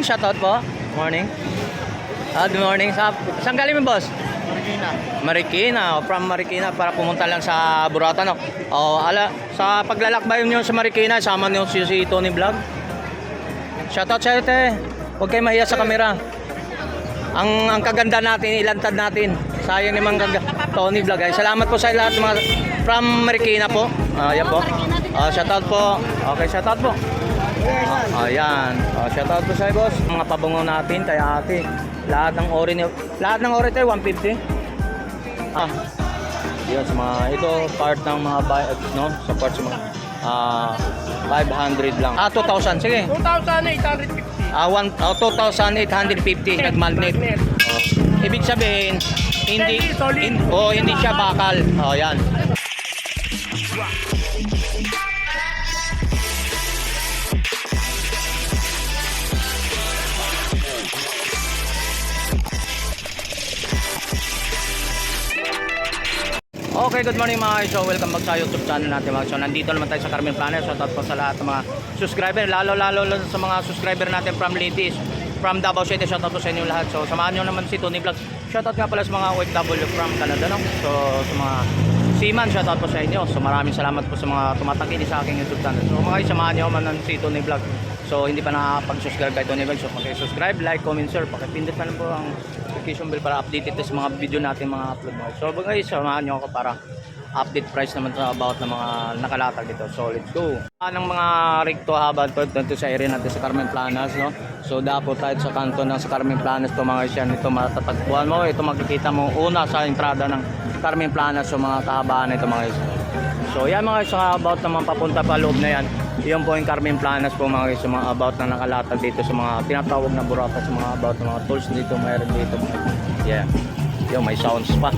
Shoutout po. Morning. Good morning. Saan galing mo, boss? Marikina. Marikina. From Marikina para pumunta lang sa Buratan. No? Sa paglalakbay nyo sa Marikina, sama nyo si Tony Vlog. Shoutout sa'yo, te. Huwag kayo mahiya sa kamera. Ang kaganda natin, ilantad natin. Sayang naman Tony Vlog. Ay, salamat po sa lahat mga from Marikina po. Yan po. Shoutout po. Okay, shoutout po. Ayan. Shoutout po sa'yo, boss. Mga pabango natin kay ate. Lahat ng ori tayo 150. Yan sa mga ito part ng mga no, sa part sa mga 500 lang. 2,000 sige. 2,850. 2,850 nagmagnet. Ibig sabihin hindi siya bakal. Yan. Okay, good morning mga guys. So, welcome back sa YouTube channel natin mga guys. So, nandito naman tayo sa Carmen Planas. Shoutout po sa lahat ng mga subscriber, lalo sa mga subscriber natin from Litis, from Davao City. Shoutout po sa inyo lahat. So, samahan nyo naman si Tony Vlog. Shoutout nga pala sa mga OFW from Canada, no? So, sa mga seaman, shoutout po sa inyo. So, maraming salamat po sa mga tumatangkilik sa aking YouTube channel. So, mga guys, samahan nyo naman si Tony Vlog. So, hindi pa nakapag-subscribe kay Tony Vlog. So, paki-subscribe, like, comment, share. Paki-pindot na lang po ang notification bell para updated sa mga video natin mga upload mo. So, guys, samahan nyo ako para update price naman sa about ng mga nakalatag dito. So, let's go. Anong mga recto habang dito sa area natin sa Carmen Planas, no? So, dapo tayo sa kanto ng sa Carmen Planas. Ito mga isyan, ito matatagpuan mo. Ito makikita mo una sa entrada ng Carmen Planas. So, mga kahabaan ito mga isyan. So, yan mga isyan about naman papunta pa loob na yan. Iyon po yung Carmen Planas po mga guys, mga about na nakalatag dito sa mga tinatawag na burata, sa mga about ng mga tools dito, mayroon dito. Yeah. Yung may sounds pa.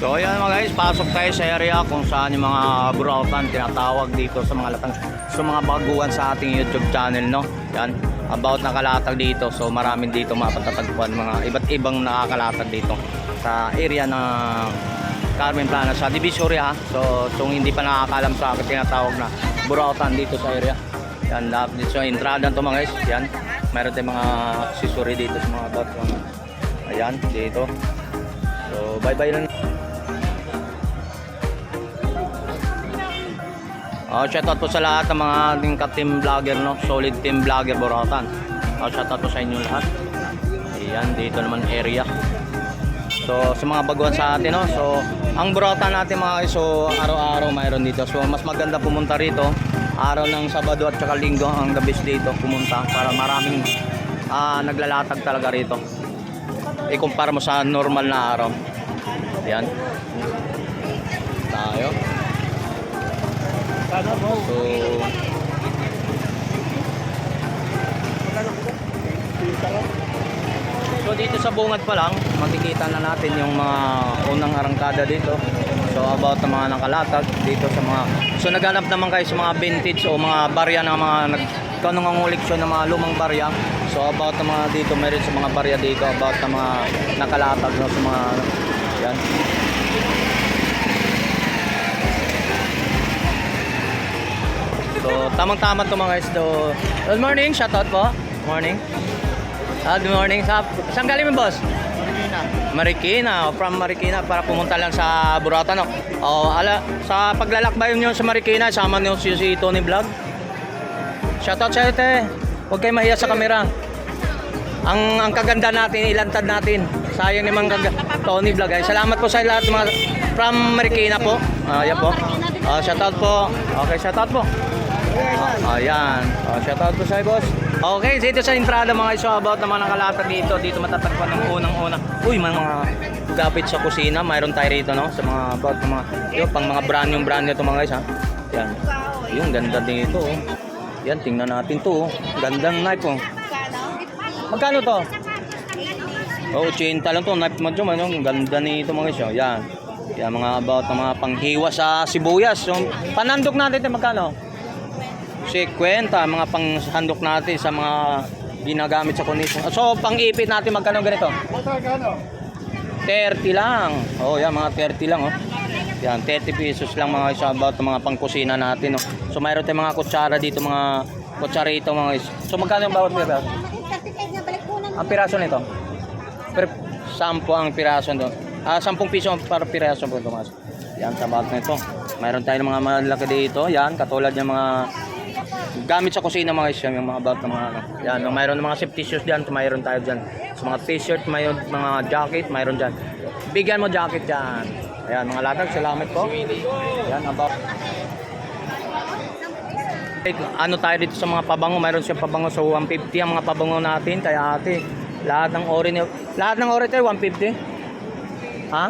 So ayan mga guys, pasok tayo sa area kung saan yung mga burautan tinatawag dito sa mga latang, sa mga baguhan sa ating YouTube channel, no? Yan, about nakalatag dito. So maraming dito mapatatagpuan mga iba't ibang nakakalatag dito sa area ng Carmen Planas sa Divisoria. So hindi pa nakakalam sa akin, tinatawag na burautan dito sa area. Yan, dito sa entrada to mga guys. Yan, mayroon tayong mga accessory dito sa mga about mga ayan dito. So bye bye lang. Shoutout po sa lahat ng mga ating ka-team vlogger, no? Solid team vlogger burautan. Shoutout po sa inyo lahat. Ayan, dito naman area. So sa mga baguhan sa atin, no? So ang burautan natin mga guys, so araw-araw mayroon dito. So mas maganda pumunta rito araw ng Sabado at saka Linggo, ang the best dito pumunta para maraming naglalatag talaga rito. Ikumpara mo sa normal na araw. Ayan. Tayo. So dito sa bungad pa lang makikita na natin yung mga unang arangkada dito. So about ng mga nakalatag dito sa mga, so naghanap naman kayo sa mga vintage o mga barya ng mga nangunguliksyon ng mga lumang barya. So about ng mga dito, meron sa mga barya dito about ng mga nakalatag, no, sa mga yan. So tamang-tama to mga guys. So, good morning, shoutout po. Morning. Good morning. Saan galing mo, boss? Marikina. From Marikina para pumunta lang sa Buratan, no? Sa paglalakbay nyo sa Marikina, sama nyo si Tony Vlog. Shoutout sa'yo, te. Huwag kayo mahiya sa kamera. Ang kaganda natin, ilantad natin. Sayang naman Tony Vlog. Ay, salamat po sa lahat mga from Marikina po. Yan po. Shoutout po. Okay, shoutout po. Ayan. Shoutout po sa'yo, boss. Okay, dito sa entrada mga iso about naman nakalatag dito. Dito matatagpuan ng unang-una. Uy, mga gapit sa kusina. Mayroon tayo rito, no? Sa mga about ng mga, yun, pang mga brand nyo ito mga guys, ha? Yan. Yung ganda dito, oh. Yan, tingnan natin to, oh. Gandang knife, oh. Magkano to? Oh, 80 lang to. Knife mo dyan, ano? Ganda nito mga guys, oh. Yan. Yan, mga about ng mga panghiwa sa sibuyas. So, panandok natin ito, magkano? 50, mga panghandok natin sa mga ginagamit sa kondisyon. So, pang-ipit natin magkano ganito? 30 lang. Oh, yan, mga 30 lang, oh. Yan, 30 pesos lang mga isa about mga pangkusina natin, no. So mayroon tayong mga kutsara dito, mga Kutsarito mga guys. So magkano yung bawat piraso? Ang piraso nito? Per 10 ang piraso nito. 10 piso para piraso po ito mga guys. Yan sa bawat nito. Mayroon tayo ng mga malaki dito. Yan, katulad ng mga gamit sa kusina mga guys. Yan, yung mga bawat ng mga ano. Yan, mayroon ng mga safety shoes diyan. Mayroon tayo diyan. Sa mga t-shirt, mayroon mga jacket, mayroon diyan. Bigyan mo jacket diyan. Ayan, mga latag, salamat po. Yan, about. Ano tayo dito sa mga pabango, mayroon siyang pabango sa 150 ang mga pabango natin, kaya ate, lahat ng ori tayo 150. Ha?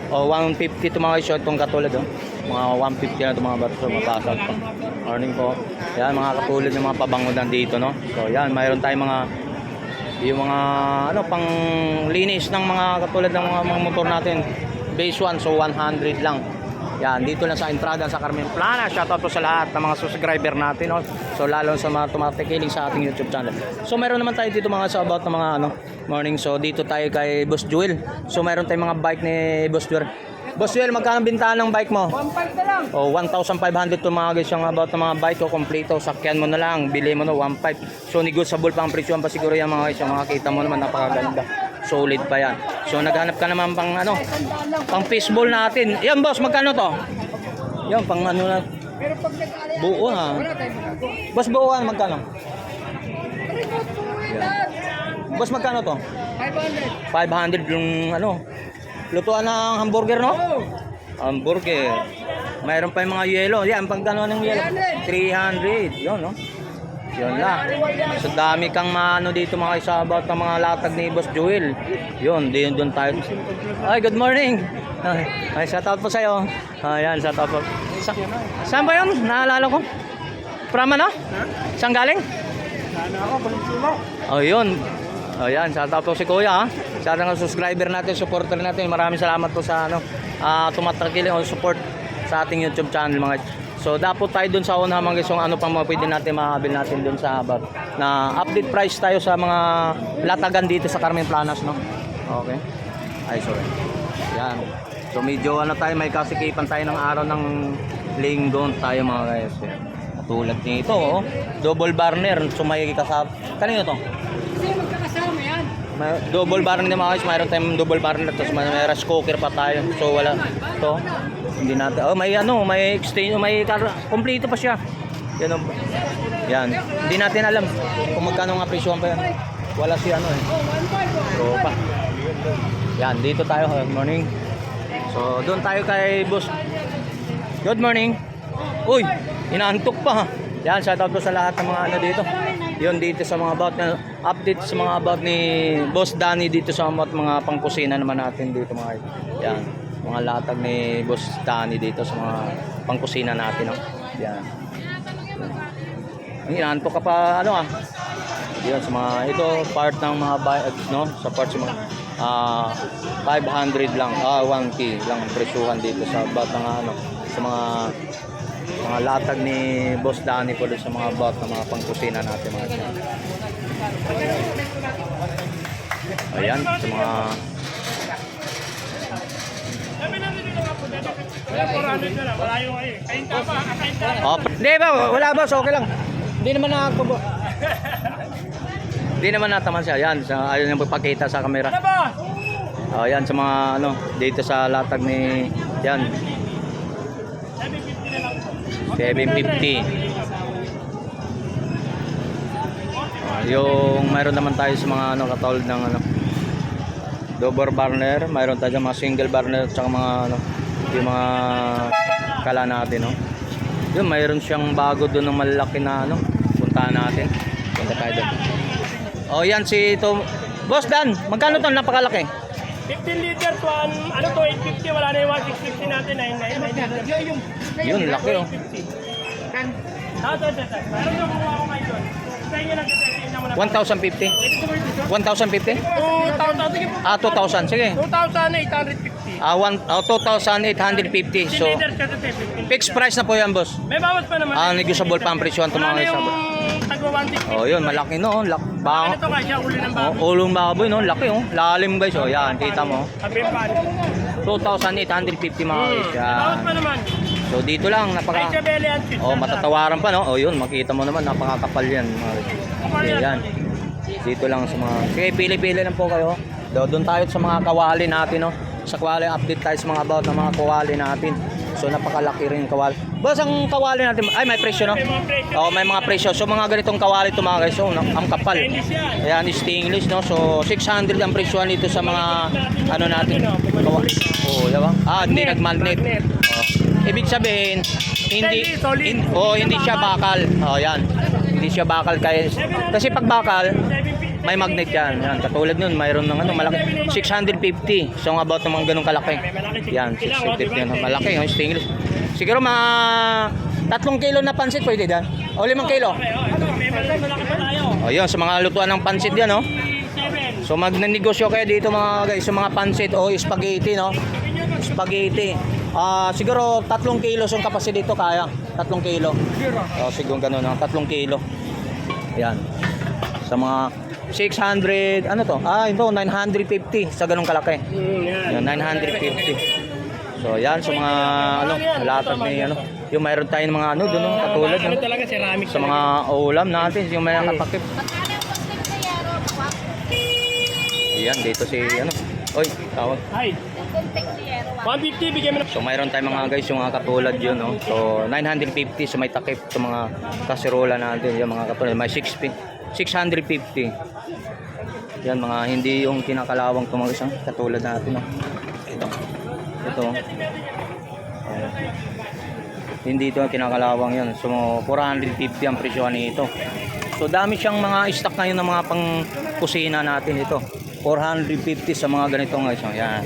O 150 ito mga short tong katulad mga 150 na ito mga bato, mapasag pa. Morning po. Yan, mga katulad ng mga pabango nandito, no? So yan, mayroon tayong mga yung mga ano pang linis ng mga katulad ng mga motor natin. Base 1, so 100 lang. Yan, dito lang sa entrada sa Carmen Plana. Shoutout po sa lahat ng mga subscriber natin. No? So, lalo sa mga tumatikiling sa ating YouTube channel. So, meron naman tayo dito mga sa about ng mga morning. So, dito tayo kay Boss Joel. So, meron tayong mga bike ni Boss Joel. Boss Joel, magkano bintahan ng bike mo? 1.5 na lang. O, 1,500 to mga guys yung about ng mga bike ko. Kompleto, sakyan mo na lang. Bili mo na 1.5. So, negotiable pa ang presyon pa siguro yan mga guys. Yung mga kita mo naman, napakaganda. Solid pa yan. So naghanap ka naman pang pang fishball natin. Yan boss, magkano to? Yan pang ano na. Pero pag nag-alay, Buo ha. wala tayong magagawa. Boss buuan magkano? Boss magkano to? 500. 500 yung lutuan ng hamburger no? Oh, Hamburger. Mayroon pa yung mga yelo. Yan pang gano'n ng yelo. 300. Yun no. Yun lang. So dami kang maano dito mga isa about ng mga latag ni Boss Joel. Yun, doon tayo. Ay, good morning. Ay, shout out po sa'yo. Ayan, shout out po. Saan ba yun? Naalala ko. From ano? Saan galing? sana ako, Valenzuela. Oh, yun. Ayan, shout out po si Kuya ha. Sa mga subscriber natin, supporter natin. Maraming salamat po sa tumatakiling o support sa ating YouTube channel mga. So dapat tayo dun sa una mga guys, ano pang mga pwede natin makabil natin dun sa about na update price tayo sa mga latagan dito sa Carmen Planas no. Okay. Ay sorry. Yan. So medyo tayo may kasikipan tayo ng araw ng linggo tayo mga guys. Tulad nito double burner, so may kasab. Kanino to? Kasi magkakasama yan. May double burner na mga guys, mayroon tayong double burner tapos may rice cooker pa tayo. So wala to. Hindi natin. May exchange, kompleto pa siya. Yan. Yan. Hindi natin alam kung magkano nga presyo pa yan. Wala si So pa. Yan, dito tayo. Good morning. So, doon tayo kay Boss. Good morning. Uy, inaantok pa. Yan, shout out po sa lahat ng mga dito. Yun dito sa mga about na update sa mga about ni Boss Danny dito sa mga pangkusina naman natin dito mga. Yan. Mga latag ni Boss Danny dito sa mga pangkusina natin Yan. Ang inaantok ka pa Yan sa mga ito part ng mga sa part sa mga 500 lang 1K lang ang presyuhan dito sa about ng sa mga latag ni Boss Danny po sa mga about ng mga pangkusina natin mga. Ayan sa mga Hindi ba? Wala ba? So okay lang. Hindi naman Hindi naman nataman siya. Yan, ayaw niyang pagpakita sa camera. Yan sa mga dito sa latag ni yan. 750. Yung mayroon naman tayo sa mga katulad ng double burner, mayroon tayo mga single burner at mga yung mga kala natin Yun, mayroon siyang bago doon ng malaki na puntahan natin. Punta tayo doon. Yan si ito. Boss Dan, magkano 'to napakalaki? 15 liters, 850, wala na yung 1650 natin, 999. Yun, laki Meron na kuha ko ngayon doon. Sa inyo lang kasi, tingnan mo na. 1,050? 1,050? 2,000. Sige. 2,850. 2,850. So, fixed price na po yan, boss. May bawas pa naman. Negotiable pa ang presyo ng mga Wala na isa. yung tagwa 1,650. Yun, malaki Ano to kasi, uli ng baboy. Ulong baboy, laki lalim guys. Yan, kita mo. Sabi yung paano. 2,850 mga guys. May bawas Yan. pa naman. So dito lang, Ay, Chabele yan. Oh, matatawaran pa, no? Oh, yun, makita mo naman, napakakapal yan. Yan. Dito lang sa mga... Sige, pili-pili lang po kayo. Doon tayo sa mga kawali natin, no? Sa kawali, update tayo sa mga about ng mga kawali natin. So, napakalaki rin yung kawali. Boss, ang kawali natin, ay, may presyo, no? May mga presyo. Oh, may mga presyo. So, mga ganitong kawali ito, mga guys. So, ang kapal. Stainless yan. Ayan, stainless, no? So, 600 ang presyo nito sa mga, ano natin. Kawali. Oh, yawa. Ah, hindi nag-magnet. Oh. Ibig sabihin, hindi hindi siya bakal. Oh, yan. Hindi siya bakal kasi pag bakal, may magnet yan. Yan, katulad nun, mayroon ng ano, malaki. 650. So, about ng mga ganun kalaki. Yan, 650 yan. Malaki, yung stainless. Siguro mga 3 kilo na pansit pwede dyan. O 5 kilo. May malaki pa tayo. O yun, sa mga lutuan ng pansit yan, no? 7. So, magnanegosyo kayo dito mga guys, sa mga pansit o spaghetti, no? Spaghetti. Siguro 3 kilos yung kapasite dito kaya. 3 kilo. Siguro ganun, no? 3 kilo. Yan. Sa mga 600, ano to? Ito, 950 sa ganung kalaki. Yan, 950. So, yan, sa mga, ano, latag may, ano, yung mayroon tayong mga, ano, doon, katulad, Ano no? talaga, ceramic. Sa mga ulam natin, yung may nakatakip. Yan, dito si, ano, oy, tawag. Ay. 150, bigyan mo na. So mayroon tayong mga guys yung mga katulad yun, no? So 950 so may takip sa mga kaserola natin, yung mga katulad may 650. Yan mga hindi yung kinakalawang mga isang katulad natin, no? Ito. Hindi ito ang kinakalawang yan. So 450 ang presyo nito. So dami siyang mga stock ngayon ng mga pang kusina natin ito. 450 sa mga ganitong guys. Yan.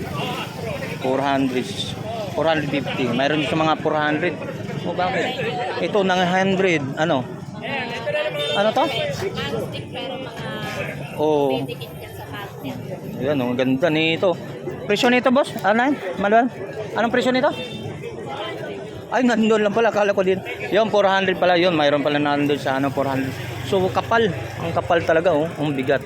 450. Mayroon sa mga 400. O bakit? Ito ng 100. Ano? Ano to? Plastic pero mga Oh. dikit yan sa plastic. Yan, ang ganda nito. Presyo nito, boss? Ano? Manuel? Anong presyo nito? Ay, nandun lang pala. Akala ko din. Yung 400 pala yun. Mayroon pala nandun sa ano, 400. So, kapal. Ang kapal talaga, oh. Ang bigat.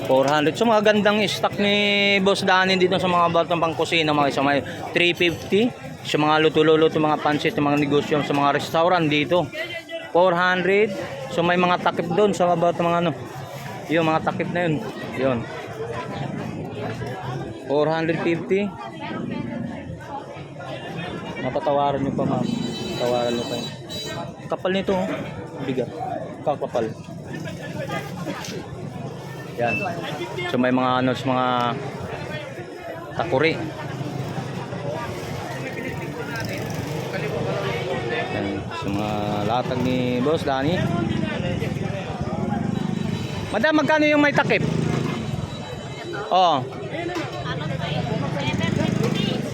400. So, mga gandang stock ni Boss Danny dito sa mga batang pangkusina. Mga isa may 350. Sa mga luto-luto, mga pansit, mga negosyo, sa mga restaurant dito. 400. So, may mga takip doon sa batang mga ano. Yung mga takip na yun. Yun. 450. Mapatawaran nyo pa, ma'am. Tawaran nyo pa yun. Kapal nito, oh. Bigat. Kakapal. Yan. So may mga ano, mga takuri. Yan. So mga latag ni Boss Danny. Madam, magkano yung may takip? Oh.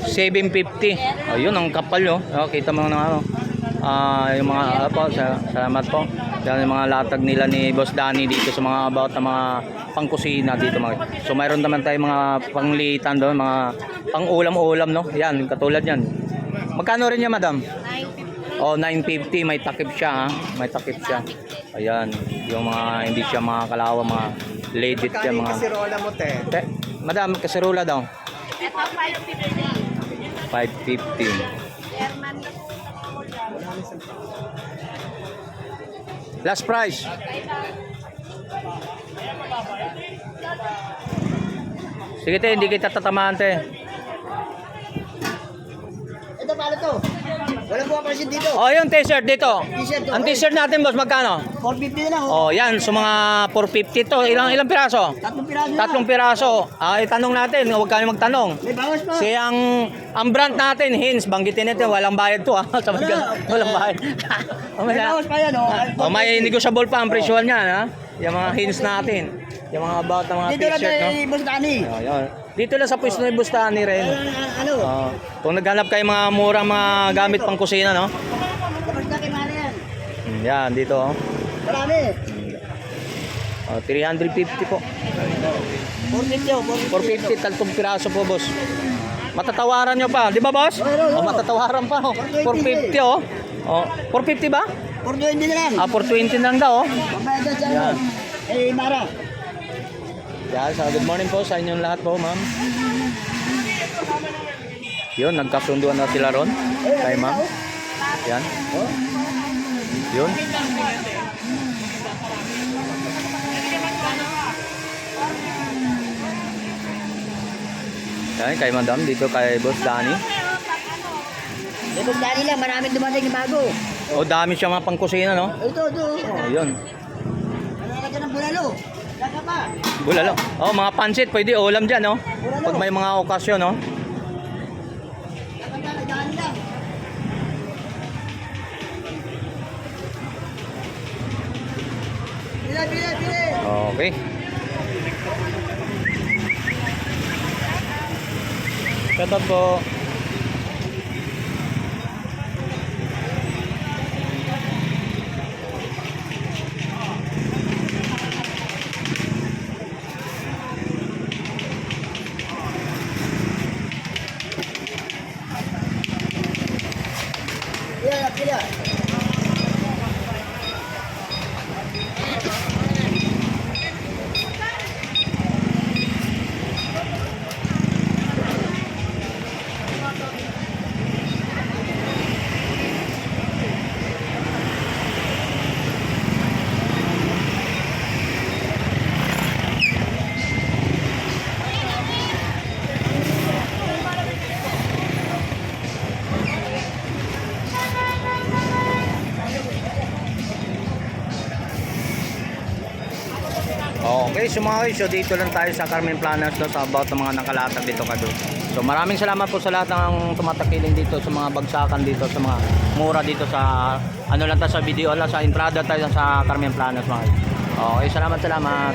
750. Ayun, ang kapal yo. Oh, kita mo na ano. Yung mga po, salamat po. Yan yung mga latag nila ni Boss Danny dito sa mga about na mga pangkusina dito mga. So mayroon naman tayong mga panglitan doon, mga pang-ulam-ulam, no. Yan, katulad yan. Magkano rin yan, madam? 950. Oh, 950, may takip siya, ha. May takip siya. Ayan, yung mga hindi siya mga kalawa, mga legit yan mga. Kasirola mo, te. Madam, kaserola daw. Ito 550. 550. German. Last price. Sige te, hindi kita tatamaan te. Ito, paano to? Wala po ako kasi dito. Oh, yung t-shirt dito. T-shirt to. Ang t-shirt natin, boss, magkano? 450 na lang, oh. Oh, yan, so mga 450 to. Ilang piraso? 3 piraso na. 3 piraso. Itanong natin, huwag kayo magtanong. May bawas pa. Kasi ang brand natin, Hins, banggitin natin, walang bayad to, ha. Sabi ka, walang bayad. May bawas pa yan, oh. Oh, may negotiable pa ang presyo niyan, ha. Yung mga Hins natin. Yung mga about ng mga Dito lang t-shirt, no. kay Boss Danny. Oh, yun. Dito lang sa pwesto ni Bustani rin. Ano? Kung naghanap kayo mga murang mga gamit pang kusina, no? Tapos na kay Mara yan. Yan, dito, oh. Marami. 350 po. 450, oh. 450, 3 piraso po, boss. Matatawaran nyo pa, di ba, boss? Oh, matatawaran pa, oh. 450, oh. Oh, 450 ba? 420 na lang. 420 lang daw, oh. Pabayad na siya, Yan. Eh, Mara. Yan, so good morning po sa inyong lahat po, ma'am. Yun, nagkasunduan na sila ron. Kay ma'am. Yan. Yun. Yan, kay madam, dito kay Boss Danny. Ito dali lang, maraming dumating na bago. O, dami siya mga pangkusina, no? Ito. Oh, yun. Ano ka dyan ng bulalo? Laka pa. Bulalo. Oh, mga pansit, pwede ulam dyan, no? Pag may mga okasyon, no? Laka pa, dali lang. Bili. Okay. Shout out po. Pila. Okay, so mga guys, so dito lang tayo sa Carmen Planas, no, sa about ng mga nakalatag dito kado. So maraming salamat po sa lahat ng tumatakiling dito sa mga bagsakan dito, sa mga mura dito sa ano lang tayo sa video lang, sa entrada tayo sa Carmen Planas mga guys. Okay, salamat.